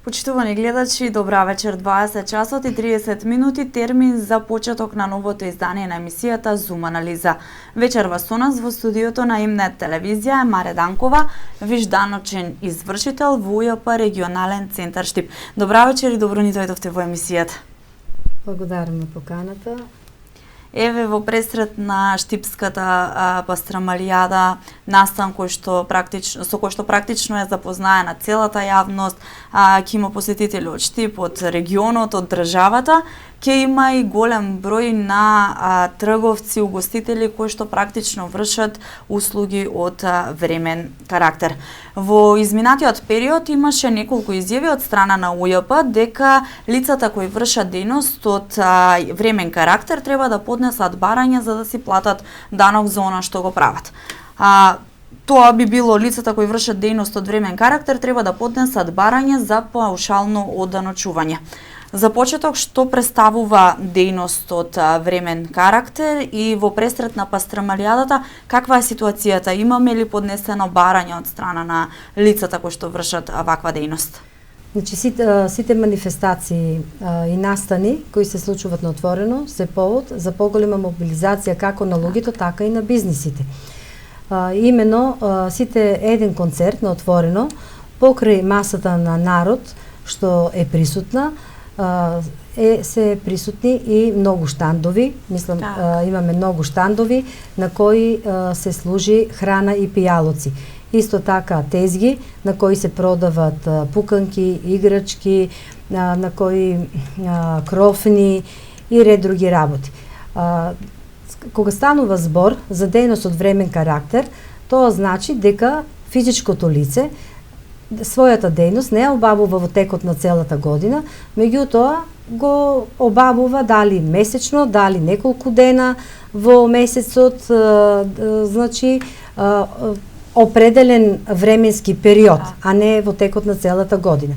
Почитувани гледачи, добра вечер, 20 часот и 30 минути, термин за почеток на новото издание на емисијата Зум анализа. Вечерва со нас во студиото на Имнет телевизија е Маре Данкова, вижданочен извршител во УЈП регионален центар Штип. Добра вечер и добро ни дојдовте во емисијата. Благодарам на поканата. Еве во пресрет на Штипската пастрамалијада, настан со кој што практично е запознаена целата јавност, ќе има посетители од Штип, од регионот, од државата, ќе има и голем број на трговци, угостители кои што практично вршат услуги од времен карактер. Во изминатиот период имаше неколку изјави од страна на УЈП дека лицата кои вршат дејност од времен карактер треба да поднесат барање за да си платат данок за она што го прават. Тоа би било лицата кои вршат дејност од времен карактер треба да поднесат барање за паушално оданочување. За почеток, што представува дејност од времен карактер и во пресрет на пастрамалијадата, каква е ситуацијата? Имаме ли поднесено барање од страна на лицата кои што вршат ваква дејност? Значи, сите манифестации и настани кои се случуваат на отворено се повод за поголема мобилизација како на луѓето, така и на бизнисите. Имено, сите еден концерт на отворено, покрај масата на народ што е присутна, се присутни и многу штандови, мислам, имаме многу штандови на кои се служи храна и пијалоци. Исто така тезги на кои се продават пуканки, играчки, на кои крофни и ред други работи. Кога станува збор за дејност од времен карактер, тоа значи дека физичкото лице својата дејност не ја обавува во текот на целата година, меѓутоа го обавува дали месечно, дали неколку дена во месецот, значи определен временски период, а не во текот на целата година.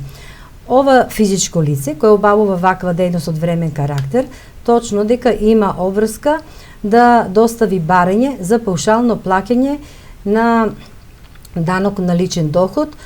Ова физичко лице кој обавува ваква дејност од времен карактер, точно дека има обврска да достави барање за паушално плаќање на данок на личен доход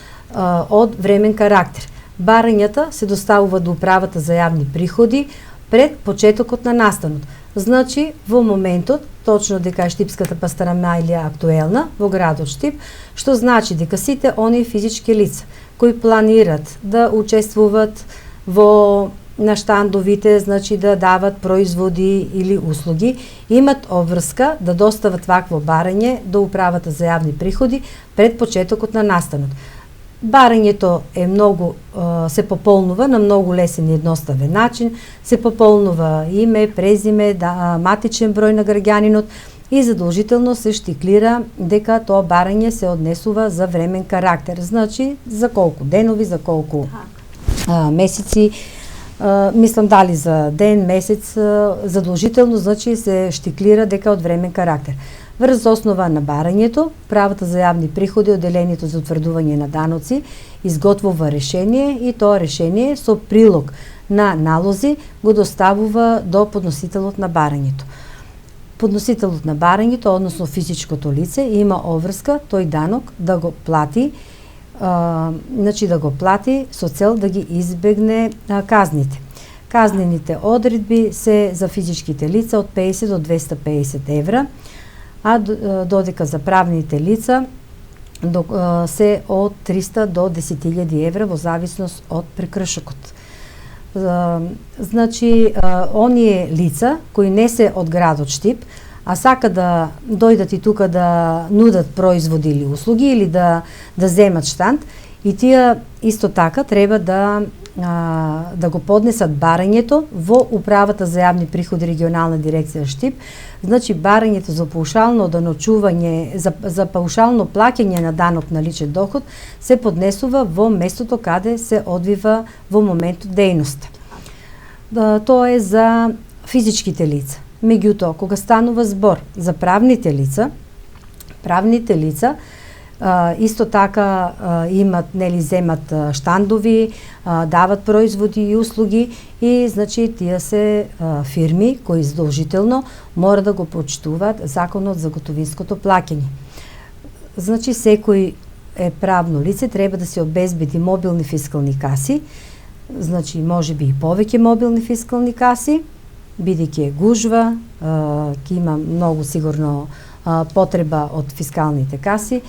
од времен карактер. Барањата се доставува до управата за јавни приходи пред почетокот на настанот. Значи, во моментот, точно дека е Штипската пастрамалија актуелна во градот Штип, што значи дека сите оние физички лица кои планират да учествуват на штандовите, значи да дават производи или услуги, имат обврска да достават вакво барање до управата за јавни приходи пред почетокот на настанот. Барањето е многу, се пополнува на многу лесен и едноставен начин, се пополнува име, презиме, матичен број на граѓанинот и задолжително се штиклира дека тоа барање се однесува за времен карактер. Значи, за колку денови, за колку месеци, мислам дали за ден, месец, задолжително, значи се штиклира дека од времен карактер. Врз основа на барањето, правата за јавни приходи, одделението за утврдување на даноци, изготвува решение и тоа решение со прилог на налози го доставува до подносителот на барањето. Подносителот на барањето, односно физичкото лице, има обврска тој данок да го плати, значи да го плати со цел да ги избегне казните. Казнените одредби се за физичките лица од 50 до 250 евра, а додека за правните лица се од 300 до 10.000 евра во зависност од прекршокот. Значи, оние лица кои не се од градот Штип, а сака да дојдат и тука да нудат производи или услуги или да земат штанд, и тие исто така треба да го поднесат барањето во управата за јавни приходи регионална дирекција Штип. Значи, барањето за паушално даночување, за паушално плаќање на данок на личен доход се поднесува во местото каде се одвива во моментот дејноста. Тоа е за физичките лица. Меѓутоа, кога станува збор за правните лица исто така имат, земат штандови, дават производи и услуги и значи тие се фирми кои задолжително мора да го почитуваат законот за готовинското плаќање. Значи секој е правно лице, треба да се обезбеди мобилни фискални каси, значи може би и повеќе мобилни фискални каси, бидејќи е гужва, ќе има многу сигурно потреба од фискалните каси,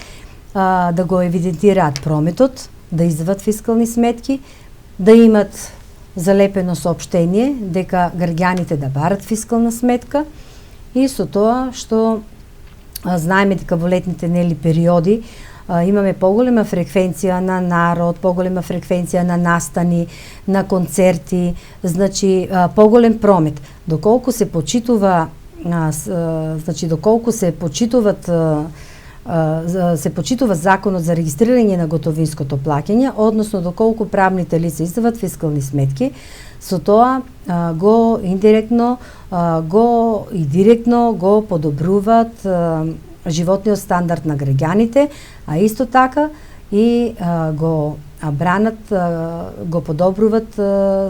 да го евидентираат прометот, да издават фискални сметки, да имат залепено соопштение дека граѓаните да барат фискална сметка и со тоа што знаеме дека во летните периоди имаме поголема фреквенција на народ, поголема фреквенција на настани, на концерти, значи поголем промет. Доколку се почитува се почитува законот за регистрирање на готовинското плаќање, односно доколку правните лица издават фискални сметки, со тоа го индиректно и директно го подобруваат животниот стандард на граѓаните, а исто така и го бранат, го подобруваат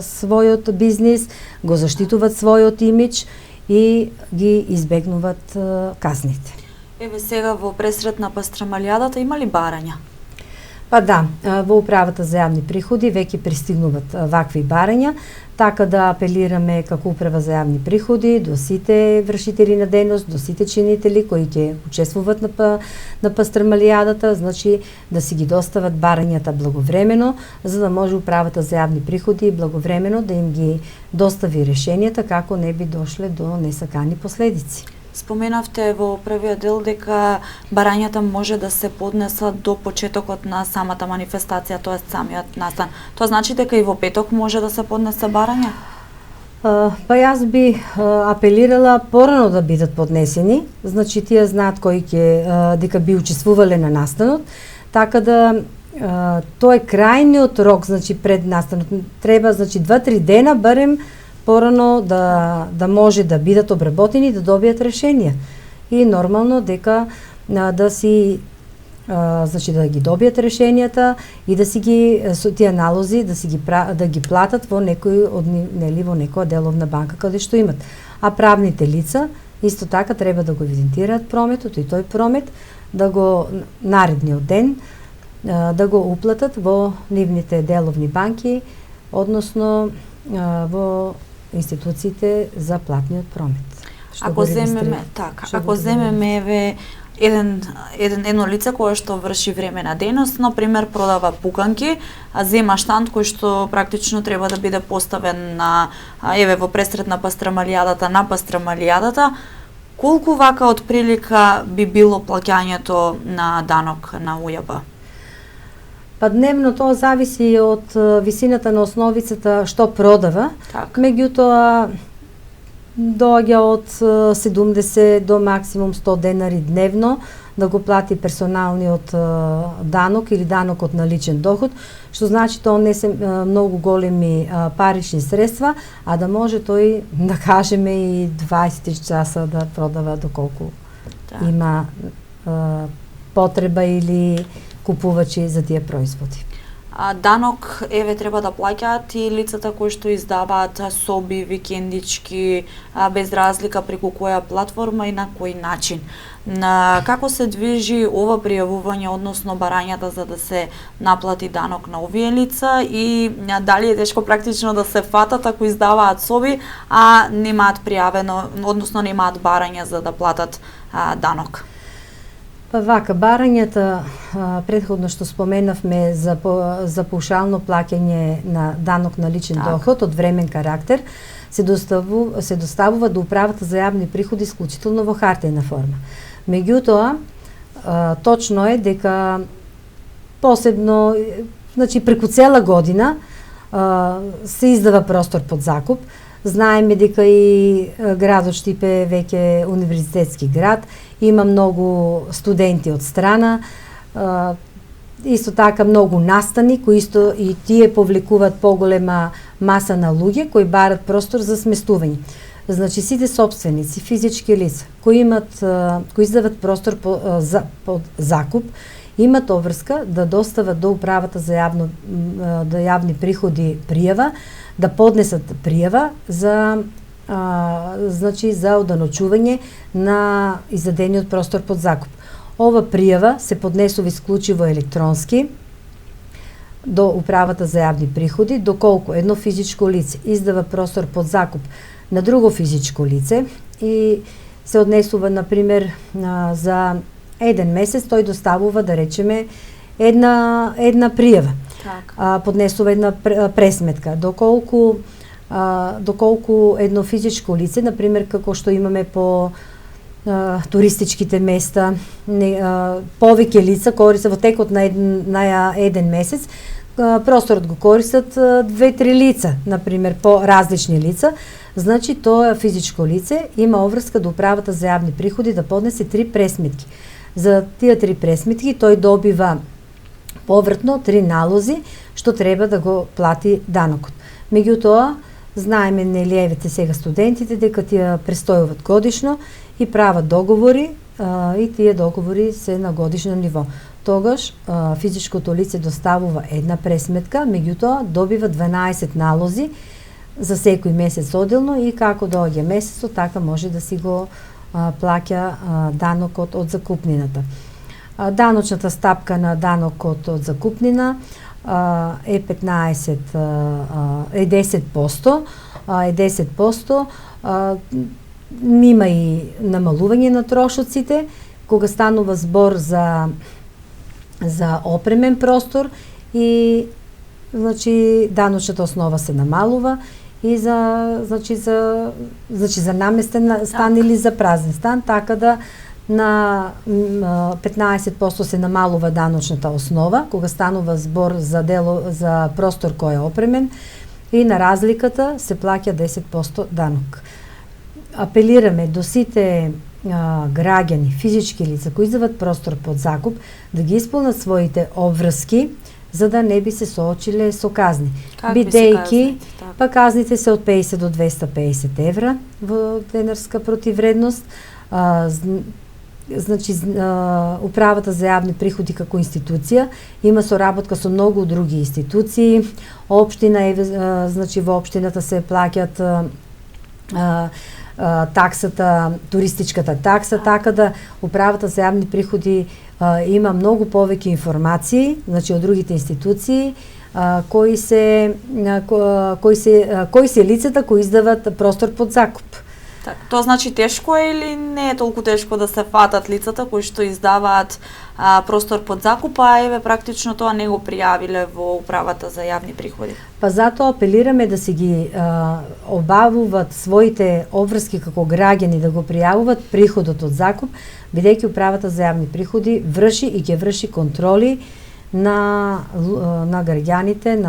својот бизнис, го заштитуваат својот имидж и ги избегнуваат казните. Еве сега во пресрет на пастрамалијадата има ли барања? Па да, во управата за јавни приходи веќе пристигнуваат вакви барања, така да апелираме како управа за јавни приходи до сите вршители на дејност, до сите чинители кои ќе учествуваат на пастрамалијадата, значи да си ги достават барањата благовремено, за да може управата за јавни приходи благовремено да им ги достави решенијата како не би дошле до несакани последици. Споменавте во првиот дел дека барањата може да се поднесат до почетокот на самата манифестација, тоа самиот настан. Тоа значи дека и во петок може да се поднесе барање? Па јас би апелирала порано да бидат поднесени, значи тие знаат кои ќе дека би учествувале на настанот, така да тоа е крајниот рок, значи пред настанот. Треба значи 2-3 дена барем порано да може да бидат обработени и да добијат решенија. И нормално дека да си значи да ги добијат решенијата и да си ги со тие налози да ги платат во некој од во некоја деловна банка каде што имат. А правните лица исто така треба да го евидентираат прометот и тој промет да го наредниот ден да го уплатат во нивните деловни банки, односно во институциите за платниот промет. Ако земеме еве едно лице кое што врши времена дејност, на пример продава пуканки, а зема штанд кој што практично треба да биде поставен на еве во пресрет на пастрамалијадата, колку вака од прилика би било плаќањето на данок на УЈБ? Па дневно тоа зависи од висината на основицата што продава. Меѓутоа доаѓа од 70 до максимум 100 денари дневно да го плати персоналниот данок или данокот на личен доход, што значи тоа не се многу големи парични средства, а да може тој да кажеме и 20 часа да продава доколку има потреба или купувачи за тие производи. Данок еве треба да плаќаат и лицата кои што издаваат соби, викендички, без разлика преку која платформа и на кој начин. Како се движи ова пријавување, односно барањата за да се наплати данок на овие лица и дали е тешко практично да се фатат ако издаваат соби, а немаат пријавено, односно немаат барања за да платат данок? Па вака, барањата, претходно што споменавме за паушално плаќање на данок на личен доход од времен карактер, се доставува до управата за јавни приходи исклучително во хартиена форма. Меѓутоа, точно е дека посебно, значи преку цела година се издава простор под закуп. Знаеме дека и градот Штипе веќе универзитетски град, има многу студенти од страна, исто така многу настани кои исто и тие повлекуваат поголема маса на луѓе кои барат простор за сместување. Значи сите собственици, физички лица кои издават простор под закуп, имат обврска да достават до управата за јавни приходи пријава, да поднесат пријава за значи за оданочување на издадениот простор под закуп. Ова пријава се поднесува исклучиво електронски до управата за јавни приходи, доколку едно физичко лице издава простор под закуп на друго физичко лице и се однесува, например, за еден месец, тој доставува, да речеме, една пријава. Так. Поднесува една пресметка. Доколку едно физичко лице, например, како што имаме по туристичките места, повеќе лица користат во текот на еден месец, просторот го користат 2-3 лица, например, по различни лица, значи тоа физичко лице има обврска до управата за јавни приходи да поднесе 3 пресметки. За тие 3 пресметки тој добива повртно 3 налози што треба да го плати данокот. Меѓутоа, знаеме, нели, евете сега студентите дека тие престојуват годишно и прават договори, и тие договори се на годишно ниво. Тогаш физичкото лице доставува една пресметка, меѓутоа добива 12 налози за секој месец одделно и како доаѓа месецот, така може да си го плаќа данокот од закупнината. Даночната стапка на данокот од закупнина е 10%, има и намалување на трошоците кога станува збор за опремен простор и значи даночната основа се намалува и за наместен стан или за празен стан, така да на 15% се намалува даночната основа кога станува збор за простор кој е опремен и на разликата се плаќа 10% данок. Апелираме до сите граѓани, физички лица кои издават простор под закуп да ги исполнат своите обврски за да не би се соочиле со казни. Бидејќи па казните се од 50 до 250 евра во денарска противредност. Значи, управата за јавни приходи како институција има соработка со многу други институции. Општина, значи во општината се плаќат таксата, туристичката такса, така да управата за јавни приходи има многу повеќе информации, значи од другите институции, кои се лицата кои издават простор под закуп. Тоа значи тешко е или не е толку тешко да се фатат лицата кои што издаваат простор под закуп, а еве практично тоа не го пријавиле во управата за јавни приходи? Па затоа апелираме да се ги обавуваат своите обврски како граѓани, да го пријавуваат приходот од закуп, бидејќи управата за јавни приходи врши и ќе врши контроли на граѓаните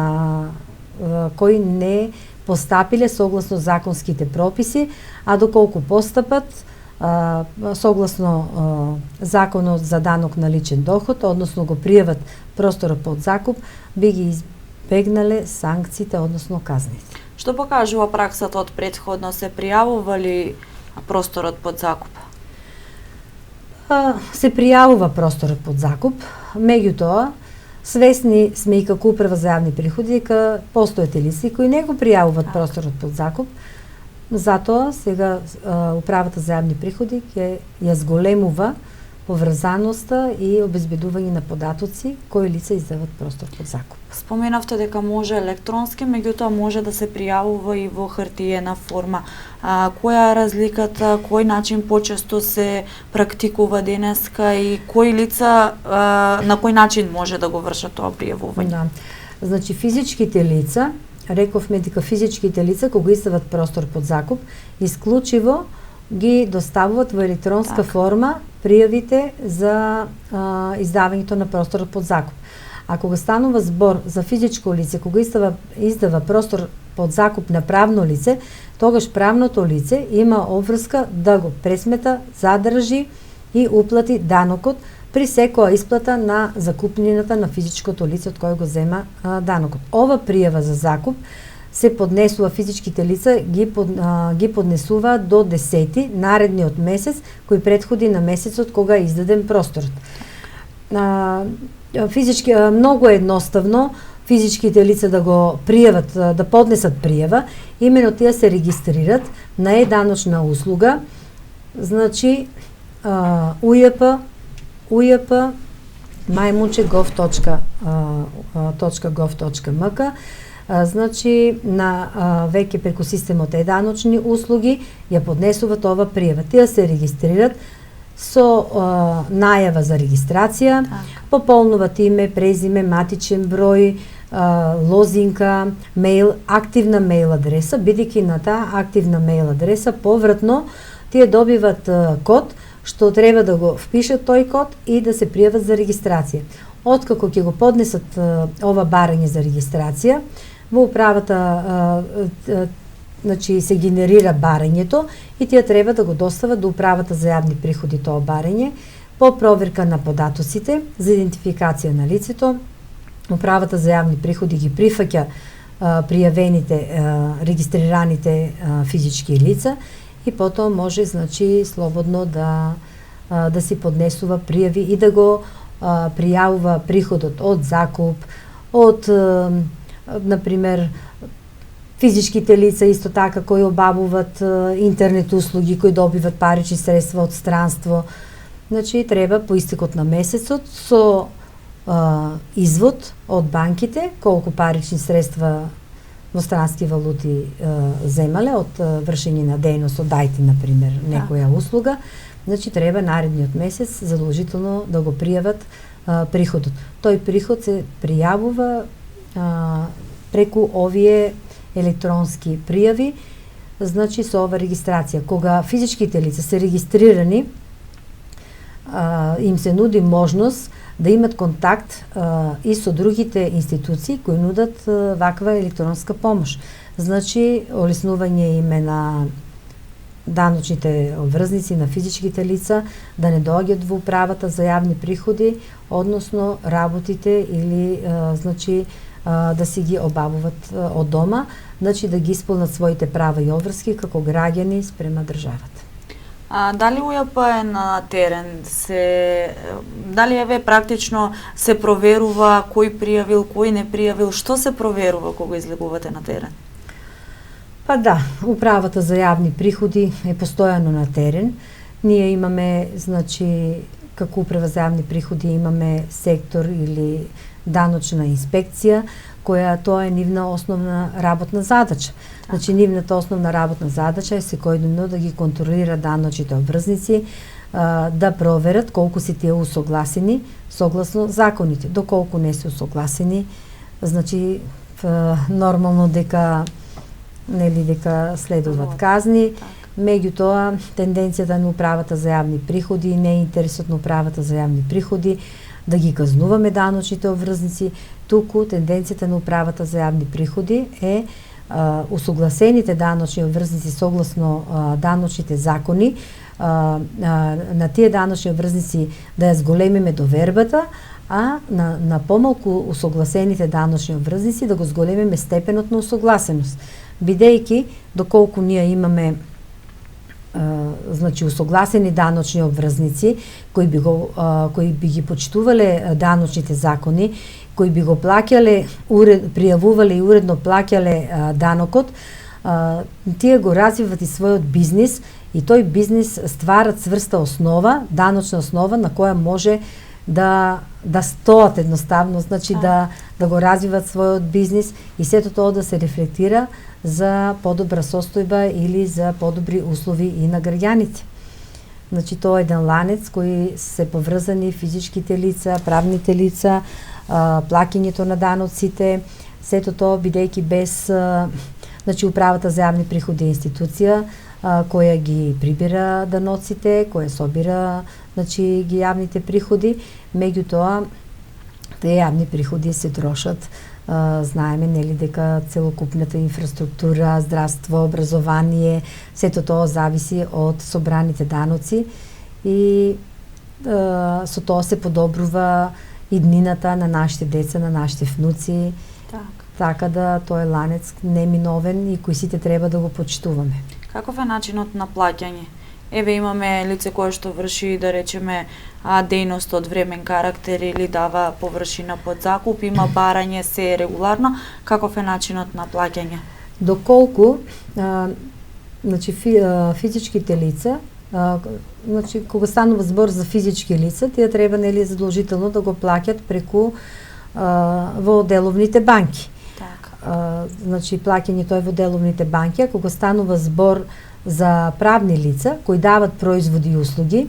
кои не постапиле согласно законските прописи, а доколку постапат согласно законот за данок на личен доход, односно го пријават просторот под закуп, би ги избегнале санкциите, односно казните. Што покажува праксата од претходно, се пријавува ли просторот под закуп? Се пријавува просторот под закуп, меѓутоа свесни сме и како управа за јавни приходи дека постојат лица кои не го пријавуваат просторот под закуп. Затоа сега управата за јавни приходи ќе ја зголемува поврзаноста и обезбедување на податоци кои лица издават простор под закуп. Споменавте дека може електронски, меѓутоа може да се пријавува и во хартиена форма. Која е разликата, кој начин почесто се практикува денеска и кои лица на кој начин може да го вршат тоа пријавување? Да. Значи физичките лица, рековме дека физичките лица кога издават простор под закуп, исклучиво ги доставуваат во електронска форма пријавите за издавањето на просторот под закуп. А кога станува збор за физичко лице кога издава простор под закуп на правно лице, тогаш правното лице има обврска да го пресмета, задржи и уплати данокот при секоја исплата на закупнината на физичкото лице од кој го зема данокот. Ова пријава за закуп се поднесува, физичките лица ги поднесуваат до 10 наредниот месец кој претходи на месецот кога е издаден просторот. Физички многу е едноставно физичките лица да го пријават, да поднесат пријава, имено тие се регистрират на даночна услуга, значи УЈП, UJP majmunche.gov.mk. Значи, веќе преку системот е-даночни услуги ја поднесуваат ова пријава. Тие се регистрират со најава за регистрација, пополнуваат име, презиме, матичен број, лозинка, мејл, активна мејл адреса, бидејќи на таа активна мејл адреса повратно тие добиват код што треба да го впишат тој код и да се пријават за регистрација. Откако ќе го поднесат ова барање за регистрација, во управата значи се генерира барањето и тие треба да го достават до управата за јавни приходи тоа барање по проверка на податоците за идентификација на лицето. Управата за јавни приходи ги прифаќа пријавените, регистрираните физички лица и потоа може, значи, слободно да си поднесува пријави и да го пријавува приходот од закуп, од, например, физичките лица исто така кои обавуваат интернет услуги, кои добиват парични средства од странство. Значи, треба по истекот на месецот со извод од банките колку парични средства во странски валути земале од вршење на дејност од IT, например, некоја услуга. Значи, треба наредниот месец задолжително да го пријават приходот. Тој приход се пријавува преку овие електронски пријави, значи со ова регистрација. Кога физичките лица се регистрирани, им се нуди можност да имат контакт и со другите институции кои нудат ваква електронска помош. Значи, олеснување име на даночните обврзници на физичките лица да не доаѓат во управата за јавни приходи, односно работите или значи да си ги обавуваат од дома, значи да ги исполнат своите права и обврски како граѓани спрема државата. Дали УЈП е на терен? Дали еве практично се проверува кој пријавил, кој не пријавил, што се проверува кога излегувате на терен? Па да, управата за јавни приходи е постојано на терен. Ние имаме, значи, како управа за јавни приходи имаме сектор или даночна инспекција, која тоа е нивна основна работна задача. Значи, нивната основна работна задача е секојдневно да ги контролира даночните обврзници, да проверат колку се тие усогласени согласно законите. Доколку не се усогласени, значи нормално дека следуваат казни. Меѓутоа, тенденцијата на управата за јавни приходи, не е интересот на управата за јавни приходи да ги казнуваме даночните обврзници, туку тенденцијата на управата за јавни приходи е усогласените даночни обврзници согласно даночните закони, на тие даночни обврзници да ја зголемиме довербата, а на помалку усогласените даночни обврзници да го зголемиме степенот на усогласеност. Бидејќи, доколку ние имаме значи усогласени даночни обврзници кои би ги почитувале даночните закони, кои би го плаќале, пријавувале и уредно плаќале данокот, тие го развиват и својот бизнис и тој бизнис ствара цврста основа, даночна основа на која може да стоат едноставно, значи да го развиват својот бизнис и сето тоа да се рефлектира за подобра состојба или за подобри услови и на граѓаните. Значи тоа е еден ланец кои се поврзани физичките лица, правните лица, плаќањето на даноците, сето тоа бидејќи без значи управата за јавни приходи е институција која ги прибира даноците, која собира значи ги јавните приходи, меѓутоа тие јавни приходи се трошат. Знаеме нели дека целокупната инфраструктура, здравство, образование, сето тоа зависи од собраните даноци и со тоа се подобрува иднината на нашите деца, на нашите внуци. Така да тој е ланец неминовен и кој сите треба да го почитуваме. Каков е начинот на плаќање? Еве имаме лице кое што врши, да речеме, дејност од времен карактер или дава површина под закуп, има барање, се е регуларно. Каков е начинот на плаќање? Доколку значи физичките лица Значи, кога станува збор за физички лица, тие треба нели задолжително да го плаќат преку во деловните банки. Значи, плаќањето е во деловните банки, а кога станува збор за правни лица кои дават производи и услуги,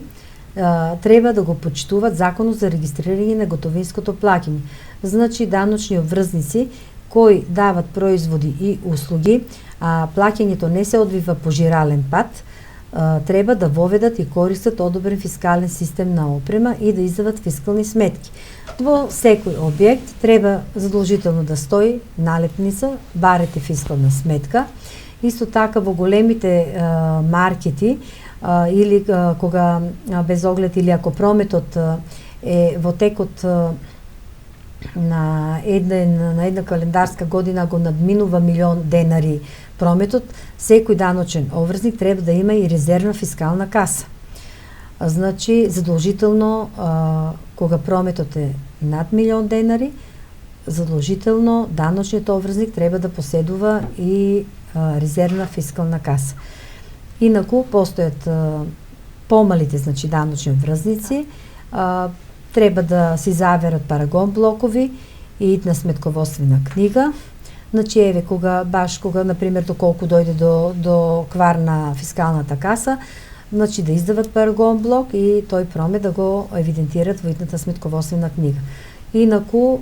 треба да го почитуваат Законот за регистрирање на готовинското плаќање. Значи, даночни обврзници кои дават производи и услуги, а плаќањето не се одвива по жирален пат, треба да воведат и користат одобрен фискален систем на опрема и да издават фискални сметки. Во секој објект треба задолжително да стои налепница барете фискална сметка. Исто така во големите маркети или кога без оглед или ако прометот е во текот на една календарска година го надминува 1.000.000 денари прометот, секој даночен обврзник треба да има и резервна фискална каса. Значи, задолжително, кога прометот е над 1.000.000 денари, задолжително даночниот обврзник треба да поседува и резервна фискална каса. Инаку, постојат помалите, значи, даночни обврзници, треба да си заверат парагон блокови и на сметководствена книга. Значи, еве, кога, например, доколку дојде до квар на фискалната каса, значи да издават парагон блок и тој промет да го евидентират во идната сметководствена книга. Инаку,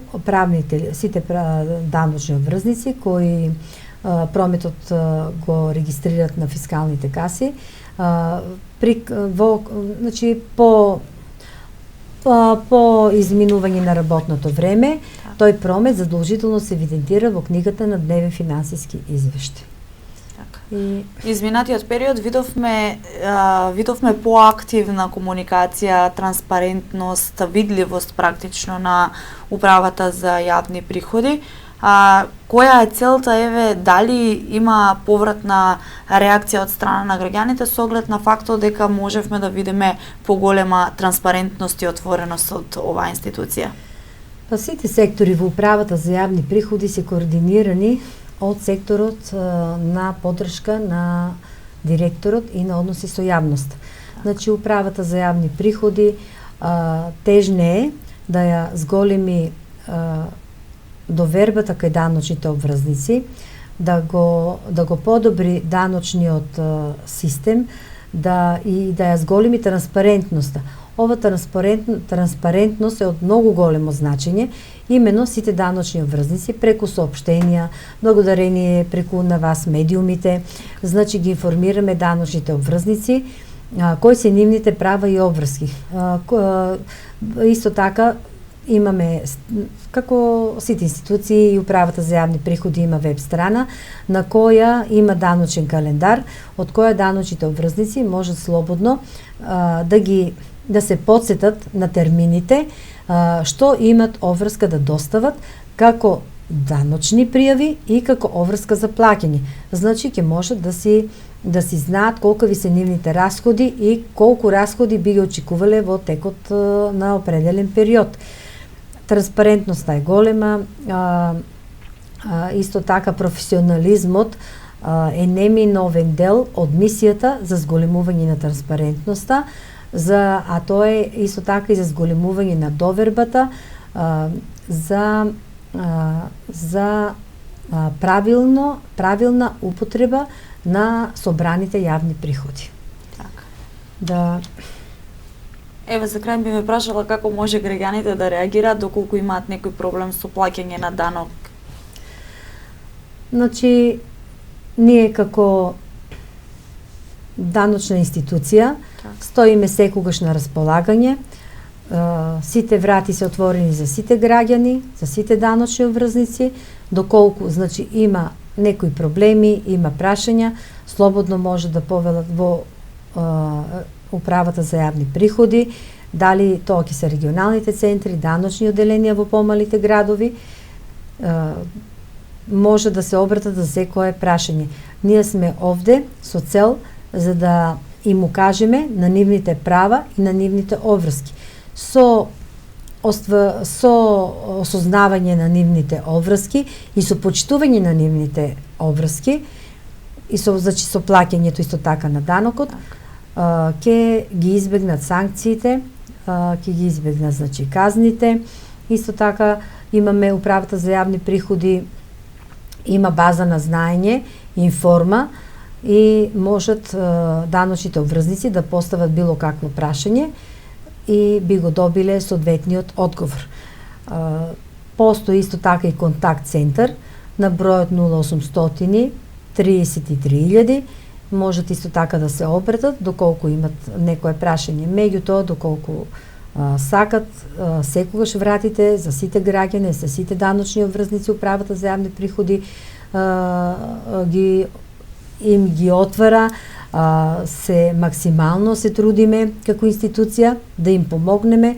сите даночни обврзници кои прометот го регистрират на фискалните каси, значи, по изминување на работното време, тој промет задолжително се евидентира во книгата на дневен финансиски извештај. Изминатиот период видовме поактивна комуникација, транспарентност, видливост практично на управата за јавни приходи. Која е целта, еве, дали има повратна реакција од страна на граѓаните со оглед на фактот дека можевме да видиме поголема транспарентност и отвореност од оваа институција? Сите сектори во управата за јавни приходи се координирани од секторот на поддршка на директорот и на односи со јавноста. Значи, управата за јавни приходи тежне е да ја зголеми довербата кај даночните обврзници, да го подобри даночниот систем, да ја зголеми транспарентноста. Ова транспарентност е од многу големо значење, именно сите даночни обврзници преку соопштенија, благодарение преку на вас медиумите, значи ги информираме даночните обврзници кои се нивните права и обврски. Исто така имаме, како сите институции и управата за јавни приходи има веб страна на која има даночен календар, од која даночните обврзници можат слободно да се потсетат на термините што имат обврска да достават како даночни пријави и како обврска за плаќање. Значи ќе можат да си знаат колкави се нивните расходи и колку расходи би ги очекувале во текот на определен период. Транспарентноста е голема, исто така професионализмот е неминовен дел од мисијата за зголемување на транспарентноста, а тоа е исто така и за зголемување на довербата за правилна употреба на собраните јавни приходи. Еве, за крај би ме прашала како може граѓаните да реагираат доколку имаат некој проблем со плаќање на данок. Значи, ние како даночна институција стоиме секогаш на располагање. Сите врати се отворени за сите граѓани, за сите даночни обврзници, доколку значи има некои проблеми, има прашања, слободно може да повелат во управата за јавни приходи, дали тоа ќе се регионалните центри, даночни оделенија во помалите градови, може да се обратат за секое прашање. Ние сме овде со цел за да им укажеме на нивните права и на нивните обврски. Со осознавање на нивните обврски и со почитување на нивните обврски и со плаќањето исто така на данокот, ќе ги избегнат санкциите, ќе ги избегнат значи казните. Исто така имаме управата за јавни приходи, има база на знаење, информа и можат даночните обврзници да постават било какво прашање и би го добиле соодветниот одговор. Постои исто така и контакт центар на бројот 0800 33.000. Можат исто така да се обратат доколку имат некое прашање. Меѓутоа, доколку сакат, секогаш вратите за сите граѓани, за сите даночни обврзници, управата за јавни приходи ги отвара, се максимално се трудиме како институција да им помогнеме,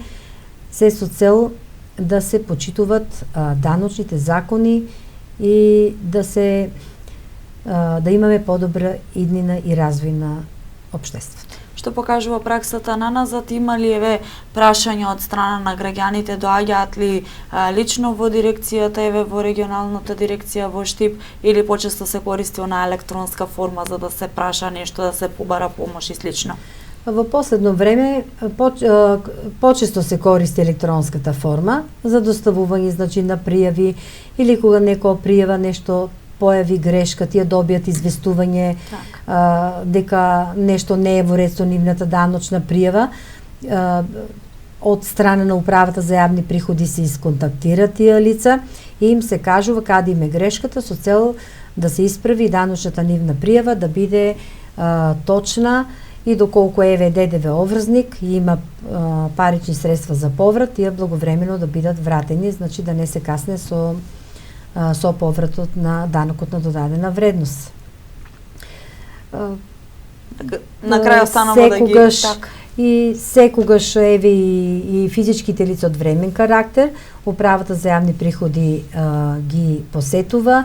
се со цел да се почитуваат даночните закони и да имаме подобра иднина и развој на општеството. Што покажува праксата на назад, има ли прашања од страна на граѓаните, доаѓаат ли лично во дирекцијата, во регионалната дирекција во Штип, или почесто се користи на електронска форма за да се праша нешто, да се побара помош и слично? Во последно време почесто се користи електронската форма за доставување значи на пријави, или кога некоја пријава нешто појави грешка, тие добијат известување дека нешто не е во ред со нивната даночна пријава. Од страна на управата за јавни приходи се исконтактираат тие лица и им се кажува каде им е грешката со цел да се исправи даночната нивна пријава, да биде точна и доколку ДДВ обврзник и има парични средства за поврат, тие благовремено да бидат вратени, значи да не се касне со повратот на данокот на додадена вредност. На крај останува да ги така. И секогаш и физичките лица од времен карактер, управата за јавни приходи ги посетува,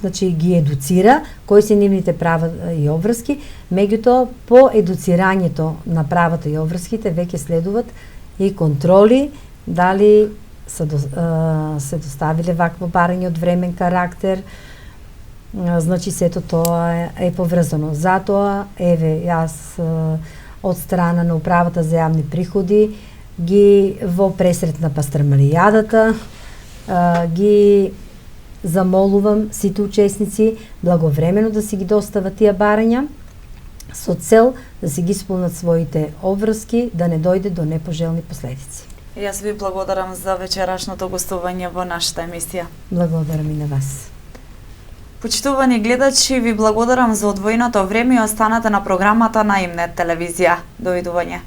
значи ги едуцира кои се нивните права и обврски, меѓутоа по едуцирањето на правата и обврските веќе следуваат и контроли дали се доставиле вакво барање од времен карактер, значи сето тоа е поврзано. Затоа, јас од страна на управата за јавни приходи ги во пресрет на пастрамалијадата ги замолувам сите учесници благовремено да си ги достават тие барања со цел да си ги исполнат своите обврски, да не дојде до непожелни последици. Јас ви благодарам за вечерашното гостување во нашата емисија. Благодарам и на вас. Почитувани гледачи, ви благодарам за одвоеното време и останете на програмата на Имнет телевизија. Довидување.